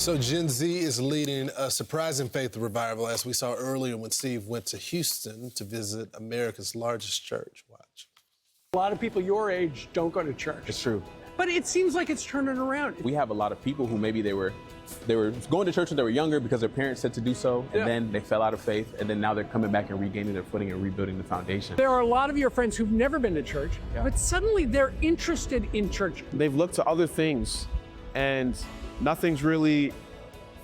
So Gen Z is leading a surprising faith revival, as we saw earlier when Steve went to Houston to visit America's largest church. Watch. A lot of people your age don't go to church. It's true. But it seems like it's turning around. We have a lot of people who maybe they were going to church when they were younger because their parents said to do so, and then they fell out of faith, and then now they're coming back and regaining their footing and rebuilding the foundation. There are a lot of your friends who've never been to church, but suddenly they're interested in church. They've looked to other things, and nothing's really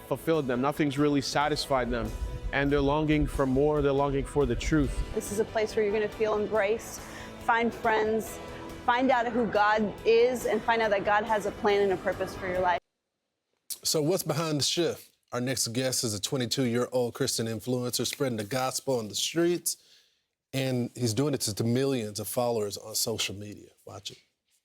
fulfilled them. Nothing's really satisfied them. And they're longing for more. They're longing for the truth. This is a place where you're going to feel embraced, find friends, find out who God is, and find out that God has a plan and a purpose for your life. So what's behind the shift? Our next guest is a 22-year-old Christian influencer spreading the gospel on the streets, and he's doing it to millions of followers on social media. Watch it.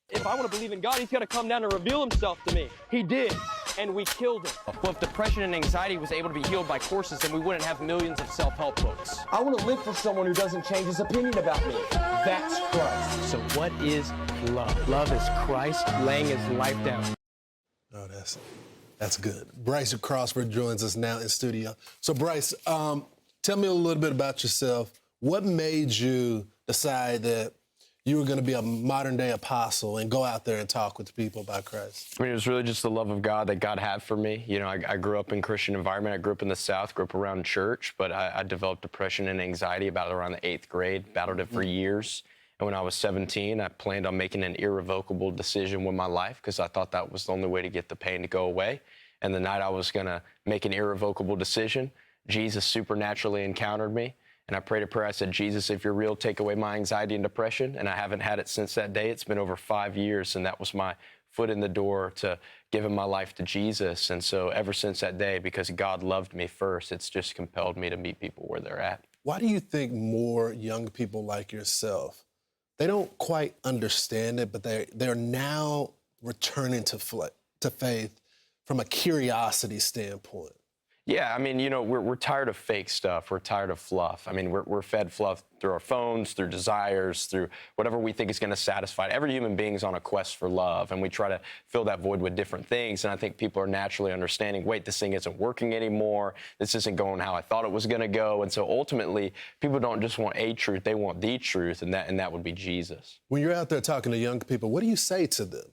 If I want to believe in God, he's got to come down and reveal himself to me. He did, and we killed him. Well, if depression and anxiety was able to be healed by courses, then we wouldn't have millions of self-help books. I want to live for someone who doesn't change his opinion about me. That's Christ. So what is love? Love is Christ laying his life down. Oh, that's good. Bryce Crawford joins us now in studio. So Bryce, tell me a little bit about yourself. What made you decide that you were going to be a modern-day apostle and go out there and talk with people about Christ? I mean, it was really just the love of God that God had for me. You know, I grew up in a Christian environment. I grew up in the South, grew up around church, but I developed depression and anxiety about around the 8th grade, battled it for years. And when I was 17, I planned on making an irrevocable decision with my life because I thought that was the only way to get the pain to go away. And the night I was going to make an irrevocable decision, Jesus supernaturally encountered me. And I prayed a prayer. I said, Jesus, if you're real, take away my anxiety and depression. And I haven't had it since that day. It's been over 5 years, and that was my foot in the door to giving my life to Jesus. And so ever since that day, because God loved me first, it's just compelled me to meet people where they're at. Why do you think more young people like yourself, they don't quite understand it, but they're now returning to faith from a curiosity standpoint? Yeah, I mean, you know, we're tired of fake stuff. We're tired of fluff. I mean, we're fed fluff through our phones, through desires, through whatever we think is going to satisfy. Every human being is on a quest for love, and we try to fill that void with different things. And I think people are naturally understanding, wait, this thing isn't working anymore. This isn't going how I thought it was going to go. And so ultimately, people don't just want a truth. They want the truth, and that would be Jesus. When you're out there talking to young people, what do you say to them?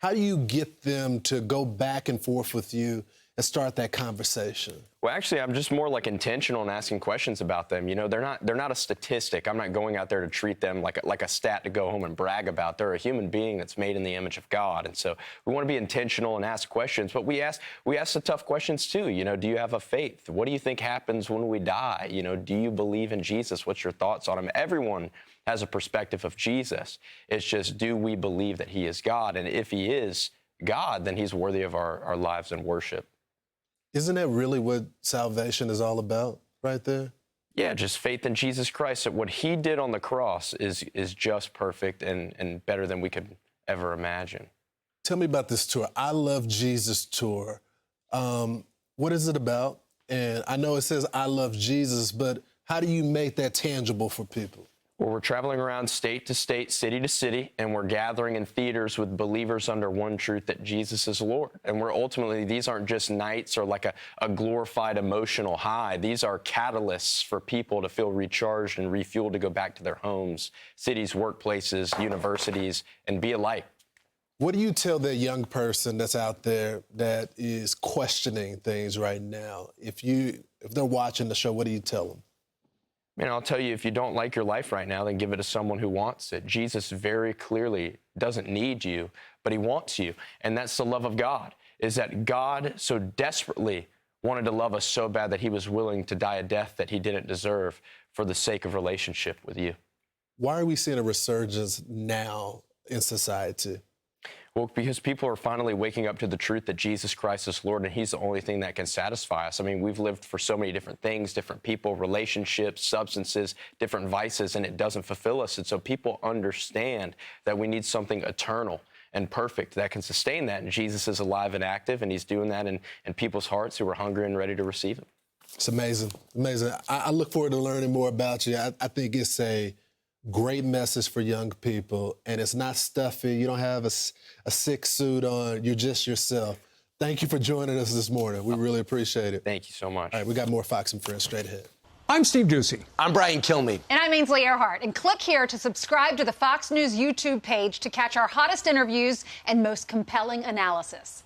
How do you get them to go back and forth with you and start that conversation? Well, actually, I'm just more like intentional in asking questions about them. You know, they're not a statistic. I'm not going out there to treat them like a stat to go home and brag about. They're a human being that's made in the image of God. And so we want to be intentional and ask questions, but we ask the tough questions too. You know, do you have a faith? What do you think happens when we die? You know, do you believe in Jesus? What's your thoughts on him? Everyone has a perspective of Jesus. It's just, do we believe that he is God? And if he is God, then he's worthy of our lives and worship. Isn't that really what salvation is all about right there? Yeah, just faith in Jesus Christ. That what he did on the cross is just perfect and better than we could ever imagine. Tell me about this tour. I Love Jesus tour. What is it about? And I know it says I love Jesus, but how do you make that tangible for people? Well, we're traveling around state to state, city to city, and we're gathering in theaters with believers under one truth, that Jesus is Lord. And these aren't just nights or like a glorified emotional high. These are catalysts for people to feel recharged and refueled to go back to their homes, cities, workplaces, universities, and be a light. What do you tell that young person that's out there that is questioning things right now? If they're watching the show, what do you tell them? Man, I'll tell you, if you don't like your life right now, then give it to someone who wants it. Jesus very clearly doesn't need you, but he wants you. And that's the love of God, is that God so desperately wanted to love us so bad that he was willing to die a death that he didn't deserve for the sake of relationship with you. Why are we seeing a resurgence now in society? Well, because people are finally waking up to the truth that Jesus Christ is Lord, and he's the only thing that can satisfy us. I mean, we've lived for so many different things, different people, relationships, substances, different vices, and it doesn't fulfill us. And so people understand that we need something eternal and perfect that can sustain that. And Jesus is alive and active, and he's doing that in people's hearts who are hungry and ready to receive him. It's amazing, amazing. I look forward to learning more about you. I think it's a great message for young people, and it's not stuffy. You don't have a sick suit on. You're just yourself. Thank you for joining us this morning. We really appreciate it. Thank you so much. All right, we got more Fox and Friends straight ahead. I'm Steve Ducey. I'm Brian Kilmeade. And I'm Ainsley Earhart. And click here to subscribe to the Fox News YouTube page to catch our hottest interviews and most compelling analysis.